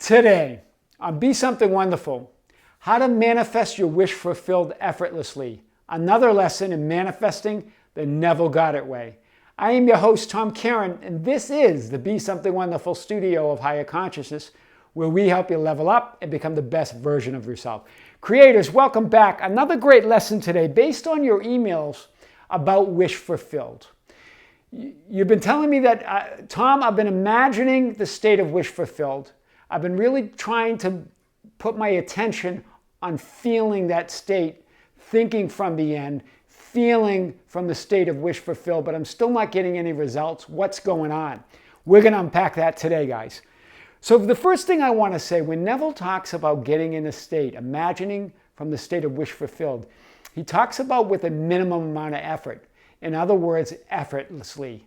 Today, on Be Something Wonderful, how to manifest your wish fulfilled effortlessly. Another lesson in manifesting the Neville Goddard way. I am your host, Tom Karen, and this is the Be Something Wonderful studio of higher consciousness, where we help you level up and become the best version of yourself. Creators, welcome back. Another great lesson today based on your emails about wish fulfilled. You've been telling me that, Tom, I've been imagining the state of wish fulfilled. I've been really trying to put my attention on feeling that state, thinking from the end, feeling from the state of wish fulfilled, but I'm still not getting any results. What's going on? We're going to unpack that today, guys. So the first thing I want to say, when Neville talks about getting in a state, imagining from the state of wish fulfilled, he talks about with a minimum amount of effort. In other words, effortlessly.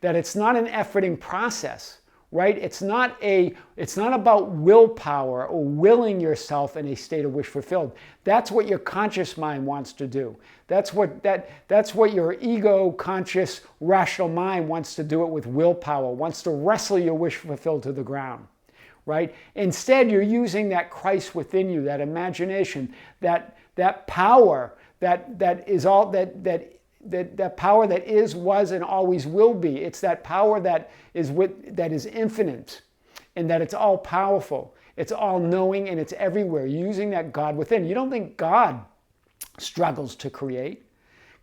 That it's not an efforting process. Right? It's not about willpower or willing yourself in a state of wish fulfilled. That's what your conscious mind wants to do. That's what your ego, conscious, rational mind wants to do it with willpower, wants to wrestle your wish fulfilled to the ground. Right? Instead, you're using that Christ within you, that imagination, that power that power that is, was, and always will be. It's that power that is infinite, and that it's all powerful. It's all knowing, and it's everywhere. Using that God within. You don't think God struggles to create.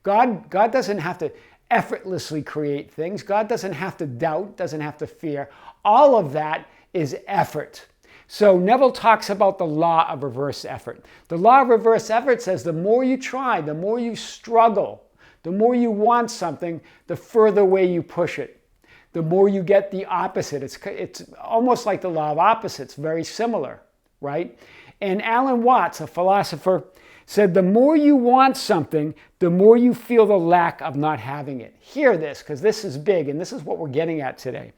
God doesn't have to effortlessly create things. God doesn't have to doubt, doesn't have to fear. All of that is effort. So Neville talks about the law of reverse effort. The law of reverse effort says the more you try, the more you struggle, the more you want something, the further away you push it. The more you get the opposite. It's almost like the law of opposites, very similar, right? And Alan Watts, a philosopher, said the more you want something, the more you feel the lack of not having it. Hear this, because this is big, and this is what we're getting at today.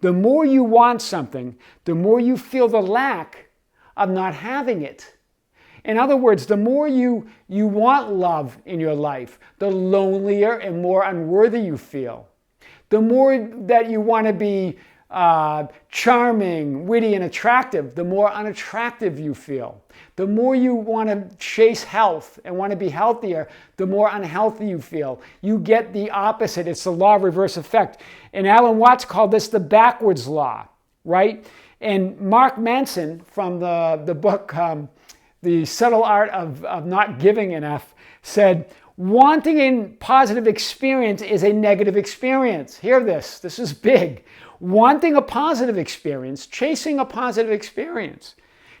The more you want something, the more you feel the lack of not having it. In other words, the more you want love in your life, the lonelier and more unworthy you feel. The more that you want to be charming, witty, and attractive, the more unattractive you feel. The more you want to chase health and want to be healthier, the more unhealthy you feel. You get the opposite. It's the law of reverse effect. And Alan Watts called this the backwards law, right? And Mark Manson, from the book The Subtle Art of Not Giving Enough, said, wanting a positive experience is a negative experience. Hear this. This is big. Wanting a positive experience, chasing a positive experience,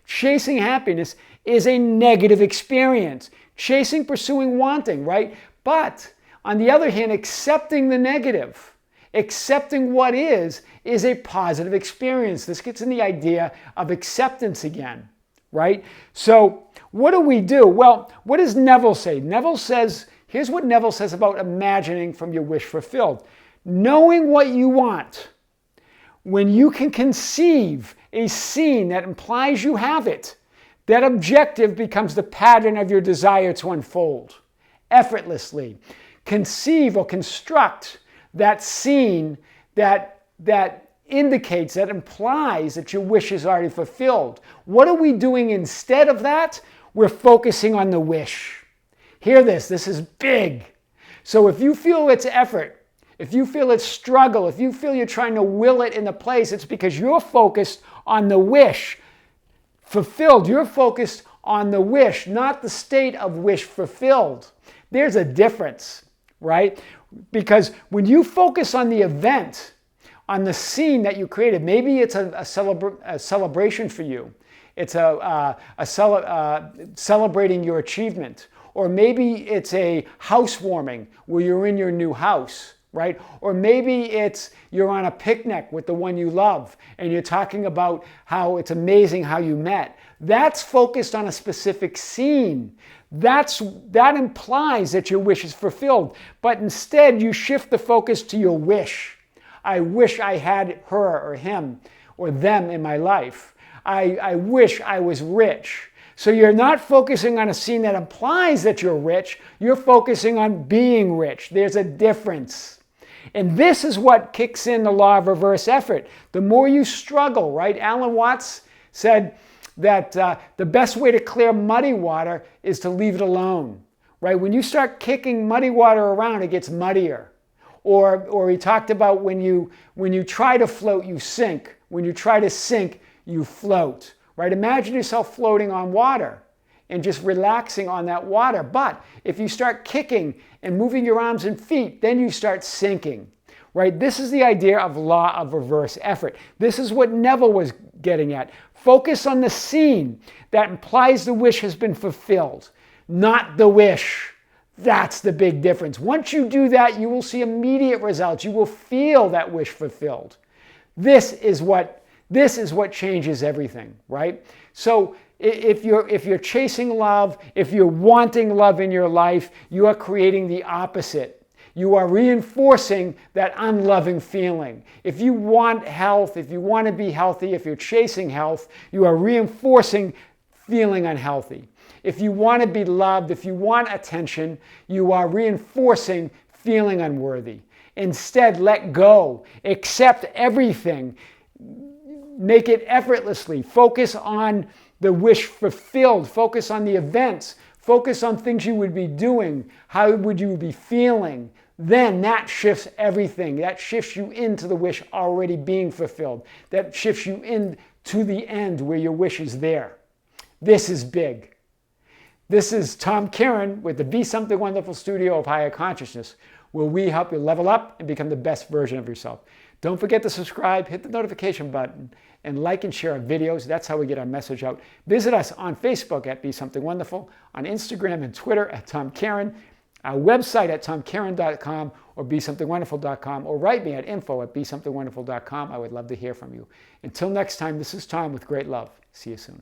chasing happiness is a negative experience. Chasing, pursuing, wanting, right? But on the other hand, accepting the negative, accepting what is a positive experience. This gets in the idea of acceptance again. Right? So what do we do? Well, what does Neville say? Neville says, here's what Neville says about imagining from your wish fulfilled. Knowing what you want, when you can conceive a scene that implies you have it, that objective becomes the pattern of your desire to unfold effortlessly. Conceive or construct that scene that indicates, that implies that your wish is already fulfilled. What are we doing instead of that? We're focusing on the wish. Hear this, this is big. So if you feel it's effort, if you feel it's struggle, if you feel you're trying to will it into place, it's because you're focused on the wish fulfilled. You're focused on the wish, not the state of wish fulfilled. There's a difference, right? Because when you focus on the event, on the scene that you created, maybe it's a celebration for you. It's celebrating your achievement. Or maybe it's a housewarming where you're in your new house, right? Or maybe it's you're on a picnic with the one you love and you're talking about how it's amazing how you met. That's focused on a specific scene. That implies that your wish is fulfilled. But instead, you shift the focus to your wish. I wish I had her or him or them in my life. I wish I was rich. So you're not focusing on a scene that implies that you're rich. You're focusing on being rich. There's a difference. And this is what kicks in the law of reverse effort. The more you struggle, right? Alan Watts said that the best way to clear muddy water is to leave it alone, right? When you start kicking muddy water around, it gets muddier. Or he talked about when you try to float, you sink. When you try to sink, you float, right? Imagine yourself floating on water and just relaxing on that water. But if you start kicking and moving your arms and feet, then you start sinking, right? This is the idea of law of reverse effort. This is what Neville was getting at. Focus on the scene that implies the wish has been fulfilled, not the wish. That's the big difference. Once you do that, you will see immediate results. You will feel that wish fulfilled. This is what changes everything, right? So if you're chasing love, if you're wanting love in your life, you are creating the opposite. You are reinforcing that unloving feeling. If you want health, if you want to be healthy, if you're chasing health, you are reinforcing feeling unhealthy. If you want to be loved, if you want attention, you are reinforcing feeling unworthy. Instead, let go. Accept everything. Make it effortlessly. Focus on the wish fulfilled. Focus on the events. Focus on things you would be doing. How would you be feeling? Then that shifts everything. That shifts you into the wish already being fulfilled. That shifts you into the end where your wish is there. This is big. This is Tom Kieran with the Be Something Wonderful Studio of Higher Consciousness, where we help you level up and become the best version of yourself. Don't forget to subscribe, hit the notification button, and like and share our videos. That's how we get our message out. Visit us on Facebook at Be Something Wonderful, on Instagram and Twitter at Tom Kieran, our website at tomkieran.com or besomethingwonderful.com, or write me at info@besomethingwonderful.com. I would love to hear from you. Until next time, this is Tom with great love. See you soon.